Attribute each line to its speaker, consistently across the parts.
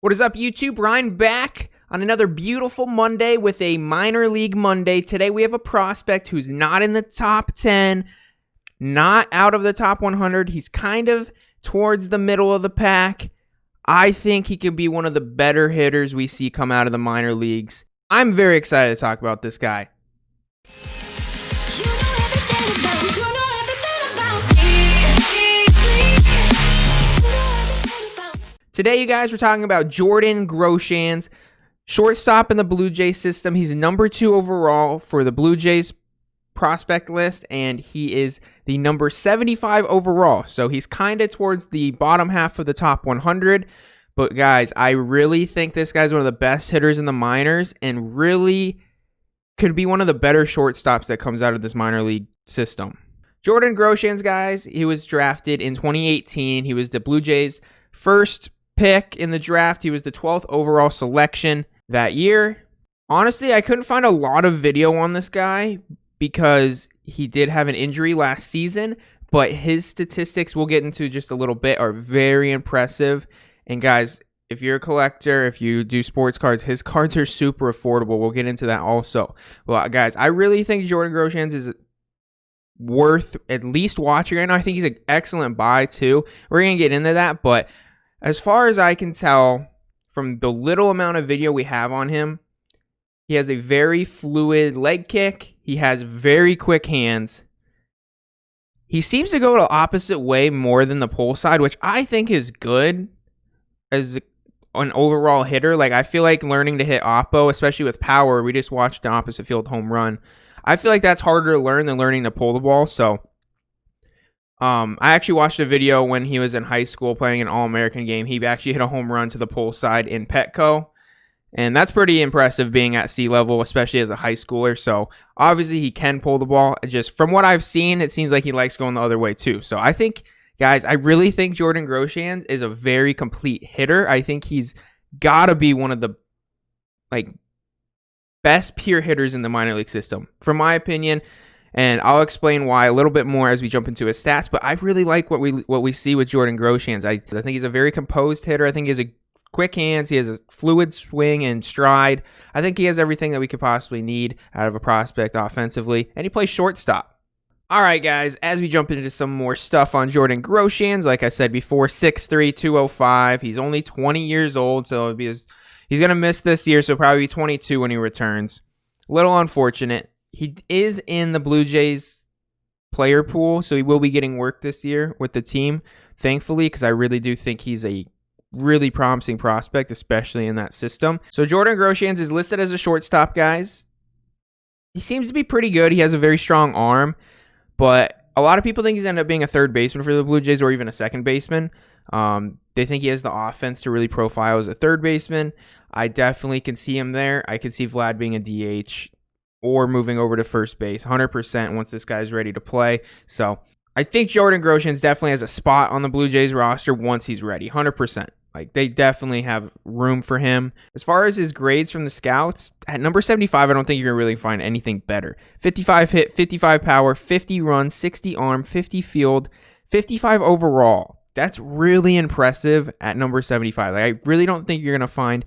Speaker 1: What is up, YouTube? Ryan back on another beautiful Monday with a minor league Monday. Today we have a prospect who's not in the top 10, not out of the top 100. He's kind of towards the middle of the pack. I think he could be one of the better hitters we see come out of the minor leagues. I'm very excited to talk about this guy. Today, you guys, we're talking about Jordan Groshans, shortstop in the Blue Jays system. He's number 2 overall for the Blue Jays prospect list, and he is the number 75 overall. So he's kind of towards the bottom half of the top 100. But guys, I really think this guy's one of the best hitters in the minors and really could be one of the better shortstops that comes out of this minor league system. Jordan Groshans, guys, he was drafted in 2018. He was the Blue Jays' first pick in the draft. He was the 12th overall selection that year. Honestly, I couldn't find a lot of video on this guy because he did have an injury last season, but his statistics we'll get into just a little bit are very impressive. And guys, if you're a collector, if you do sports cards, his cards are super affordable. We'll get into that also. Well, guys, I really think Jordan Groshans is worth at least watching right now. I think he's an excellent buy too. We're going to get into that, but as far as I can tell from the little amount of video we have on him, he has a very fluid leg kick. He has very quick hands. He seems to go the opposite way more than the pull side, which I think is good as an overall hitter. Like, I feel like learning to hit oppo, especially with power, we just watched an opposite field home run. I feel like that's harder to learn than learning to pull the ball. So I actually watched a video when he was in high school playing an All-American game. He actually hit a home run to the pull side in Petco. And that's pretty impressive being at sea level, especially as a high schooler. So obviously he can pull the ball. Just from what I've seen, it seems like he likes going the other way too. So I think, guys, I really think Jordan Groshans is a very complete hitter. I think he's got to be one of the best pure hitters in the minor league system, from my opinion. And I'll explain why a little bit more as we jump into his stats. But I really like what we see with Jordan Groshans. I think he's a very composed hitter. I think he has a quick hands. He has a fluid swing and stride. I think he has everything that we could possibly need out of a prospect offensively. And he plays shortstop. All right, guys, as we jump into some more stuff on Jordan Groshans, like I said before, 6'3", 205. He's only 20 years old, so he's going to miss this year, so probably be 22 when he returns. A little unfortunate. He is in the Blue Jays player pool, so he will be getting work this year with the team, thankfully, because I really do think he's a really promising prospect, especially in that system. So Jordan Groshans is listed as a shortstop, guys. He seems to be pretty good. He has a very strong arm, but a lot of people think he's ended up being a third baseman for the Blue Jays or even a second baseman. They think he has the offense to really profile as a third baseman. I definitely can see him there. I can see Vlad being a DH or moving over to first base 100% once this guy's ready to play. So I think Jordan Groshans definitely has a spot on the Blue Jays roster once he's ready, 100%. Like, they definitely have room for him. As far as his grades from the scouts, at number 75, I don't think you're going to really find anything better. 55 hit, 55 power, 50 run, 60 arm, 50 field, 55 overall. That's really impressive at number 75. Like, I really don't think you're going to find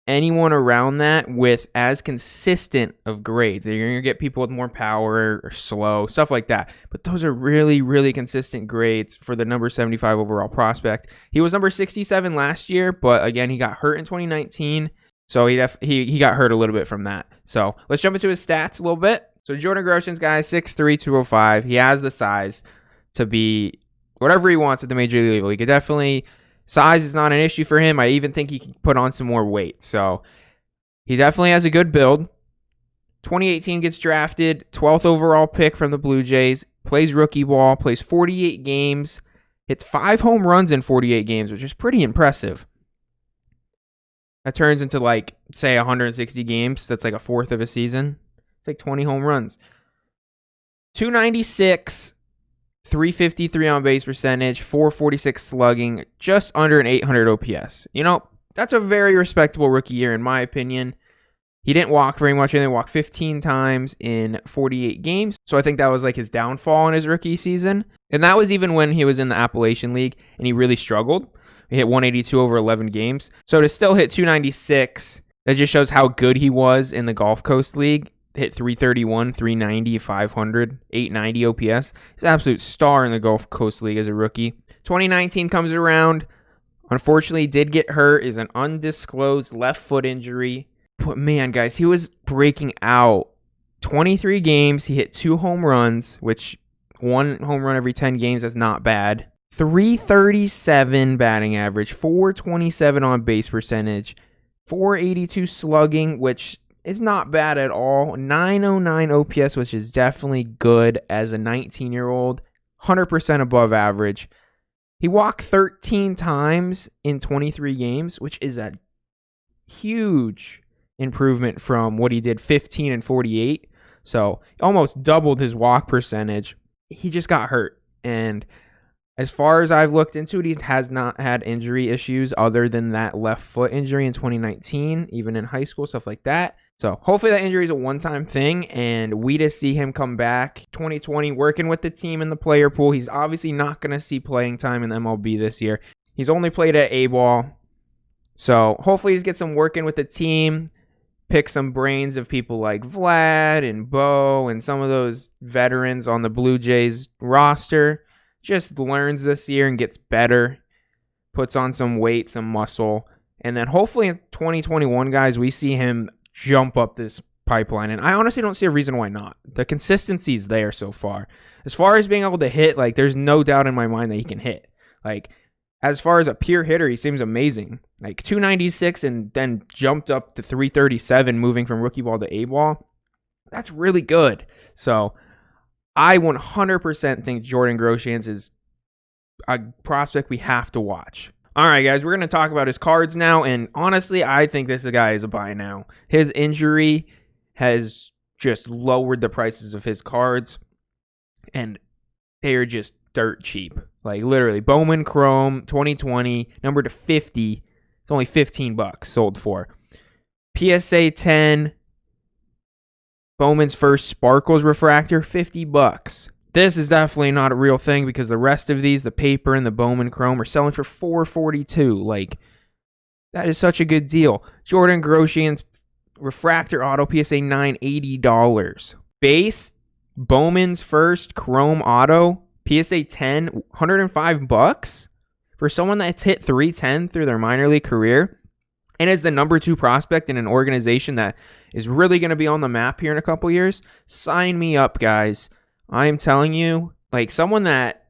Speaker 1: anyone around that with as consistent of grades. You're going to get people with more power or slow, stuff like that. But those are really, really consistent grades for the number 75 overall prospect. He was number 67 last year, but again, he got hurt in 2019. So he got hurt a little bit from that. So let's jump into his stats a little bit. So Jordan Groshans, guys, 6'3", 205. He has the size to be whatever he wants at the major league level. He could definitely... Size is not an issue for him. I even think he can put on some more weight. So he definitely has a good build. 2018 gets drafted, 12th overall pick from the Blue Jays. Plays rookie ball, plays 48 games, hits 5 home runs in 48 games, which is pretty impressive. That turns into, like, say, 160 games. That's like a fourth of a season. It's like 20 home runs. 296. 353 on base percentage, 446 slugging, just under an 800 OPS. You know, that's a very respectable rookie year in my opinion. He didn't walk very much. He only walked 15 times in 48 games. So I think that was like his downfall in his rookie season. And that was even when he was in the Appalachian League and he really struggled. He hit 182 over 11 games. So to still hit 296, that just shows how good he was in the Gulf Coast League. Hit 331, 390, 500, 890 OPS. He's an absolute star in the Gulf Coast League as a rookie. 2019 comes around. Unfortunately, did get hurt. Is an undisclosed left foot injury. But man, guys, he was breaking out. 23 games. He hit 2 home runs, which 1 home run every 10 games is not bad. 337 batting average, 427 on base percentage, 482 slugging, which is not bad at all. 909 OPS, which is definitely good as a 19-year-old. 100% above average. He walked 13 times in 23 games, which is a huge improvement from what he did 15 and 48. So almost doubled his walk percentage. He just got hurt. And as far as I've looked into it, he has not had injury issues other than that left foot injury in 2019, even in high school, stuff like that. So hopefully that injury is a one-time thing, and we just see him come back 2020 working with the team in the player pool. He's obviously not going to see playing time in the MLB this year. He's only played at A-ball. So hopefully he's get some working with the team, pick some brains of people like Vlad and Bo and some of those veterans on the Blue Jays roster. Just learns this year and gets better, puts on some weight, some muscle. And then hopefully in 2021, guys, we see him jump up this pipeline. And I honestly don't see a reason why not. The consistency is there so far. As far as being able to hit, like, there's no doubt in my mind that he can hit. Like, as far as a pure hitter, he seems amazing. Like 296 and then jumped up to 337 moving from rookie ball to A-ball. That's really good. So I 100% think Jordan Groshans is a prospect we have to watch. All right, guys, we're going to talk about his cards now, and honestly, I think this guy is a buy now. His injury has just lowered the prices of his cards, and they are just dirt cheap. Like, literally, Bowman Chrome 2020, number to 50, it's only $15 sold for. PSA 10, Bowman's first Sparkles refractor, $50. This is definitely not a real thing because the rest of these, the paper and the Bowman Chrome, are selling for $442. Like, that is such a good deal. Jordan Groshans refractor auto PSA 9, $80. Base Bowman's first Chrome auto PSA 10, $105 for someone that's hit 310 through their minor league career and is the number 2 prospect in an organization that is really going to be on the map here in a couple years. Sign me up, guys. I am telling you, like, someone that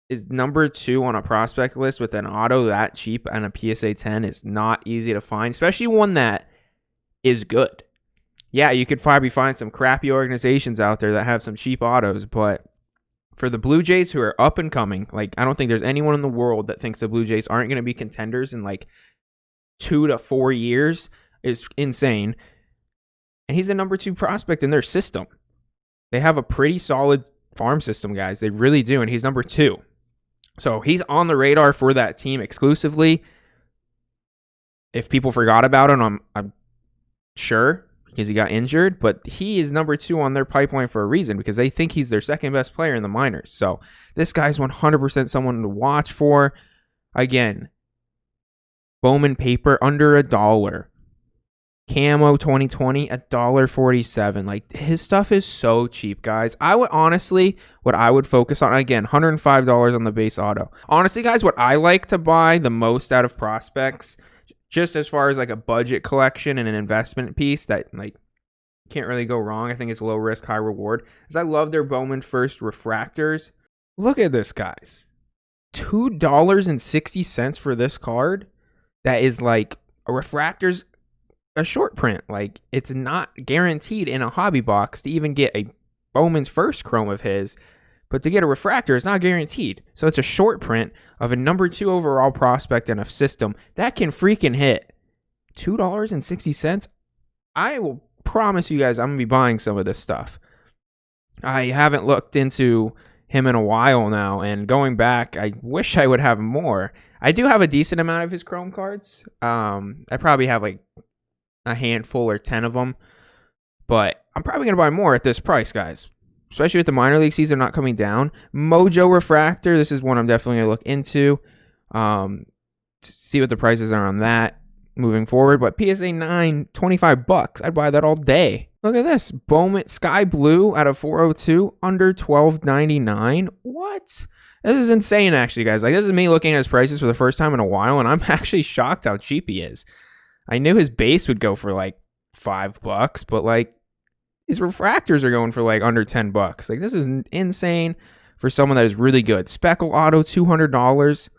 Speaker 1: is number 2 on a prospect list with an auto that cheap and a PSA 10 is not easy to find, especially one that is good. Yeah, you could probably find some crappy organizations out there that have some cheap autos, but for the Blue Jays who are up and coming, like, I don't think there's anyone in the world that thinks the Blue Jays aren't going to be contenders in like 2 to 4 years is insane. And he's the number 2 prospect in their system. They have a pretty solid farm system, guys. They really do. And he's number 2. So he's on the radar for that team exclusively. If people forgot about him, I'm sure because he got injured. But he is number 2 on their pipeline for a reason because they think he's their second best player in the minors. So this guy's 100% someone to watch for. Again, Bowman paper under $1. Camo 2020, $1.47. Like, his stuff is so cheap, guys. I would honestly, what I would focus on, again, $105 on the base auto. Honestly, guys, what I like to buy the most out of prospects, just as far as like a budget collection and an investment piece that like can't really go wrong. I think it's low risk, high reward. Is I love their Bowman first refractors. Look at this, guys. $2.60 for this card. That is like a refractor's a short print. Like, it's not guaranteed in a hobby box to even get a Bowman's first Chrome of his, but to get a refractor, it's not guaranteed. So it's a short print of a number 2 overall prospect in a system that can freaking hit. $2.60. I will promise you guys I'm going to be buying some of this stuff. I haven't looked into him in a while now, and going back, I wish I would have more. I do have a decent amount of his Chrome cards. I probably have like a handful or 10 of them, but I'm probably going to buy more at this price, guys, especially with the minor league season not coming down. Mojo refractor, this is one I'm definitely going to look into. see what the prices are on that moving forward. But PSA 9, $25. I'd buy that all day. Look at this. Bowman Sky Blue out of 402, under $12.99. What? This is insane, actually, guys. Like, this is me looking at his prices for the first time in a while, and I'm actually shocked how cheap he is. I knew his base would go for like $5, but like his refractors are going for like under $10. Like, this is insane for someone that is really good. Speckle Auto, $200.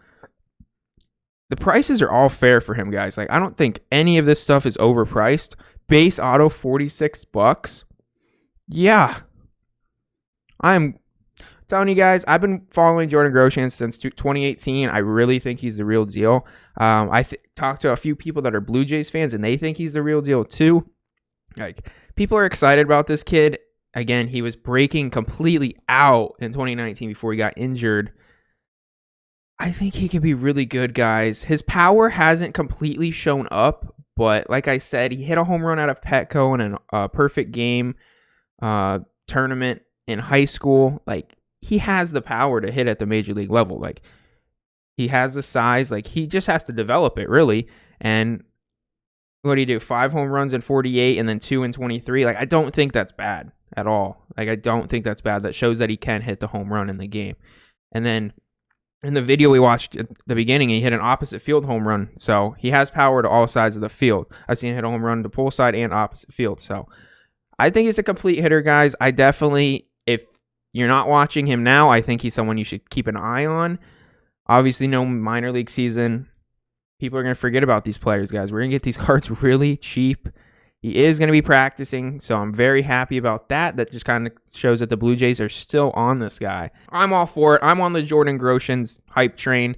Speaker 1: The prices are all fair for him, guys. Like, I don't think any of this stuff is overpriced. Base Auto, $46. Yeah. I'm telling you guys, I've been following Jordan Groshans since 2018. I really think he's the real deal. I talked to a few people that are Blue Jays fans, and they think he's the real deal too. Like, people are excited about this kid. Again, he was breaking completely out in 2019 before he got injured. I think he can be really good, guys. His power hasn't completely shown up, but like I said, he hit a home run out of Petco in a perfect game tournament in high school. Like, he has the power to hit at the major league level. Like, he has the size. Like, he just has to develop it, really. And what do you do? 5 home runs in 48 and then 2 in 23. Like, I don't think that's bad at all. Like, I don't think that's bad. That shows that he can hit the home run in the game. And then in the video we watched at the beginning, he hit an opposite field home run. So he has power to all sides of the field. I've seen him hit a home run to pull side and opposite field. So I think he's a complete hitter, guys. I definitely, if you're not watching him now, I think he's someone you should keep an eye on. Obviously, no minor league season. People are going to forget about these players, guys. We're going to get these cards really cheap. He is going to be practicing, so I'm very happy about that. That just kind of shows that the Blue Jays are still on this guy. I'm all for it. I'm on the Jordan Groshans hype train.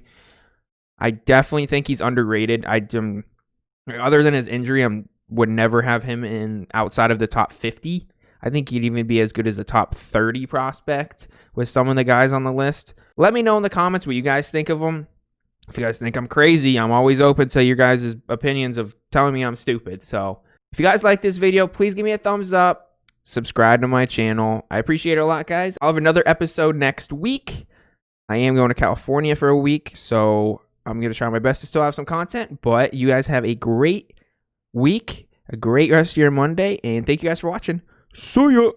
Speaker 1: I definitely think he's underrated. Other than his injury, I would never have him in outside of the top 50. I think he'd even be as good as the top 30 prospect with some of the guys on the list. Let me know in the comments what you guys think of him. If you guys think I'm crazy, I'm always open to your guys' opinions of telling me I'm stupid. So if you guys like this video, please give me a thumbs up. Subscribe to my channel. I appreciate it a lot, guys. I'll have another episode next week. I am going to California for a week, so I'm going to try my best to still have some content. But you guys have a great week, a great rest of your Monday, and thank you guys for watching. See ya!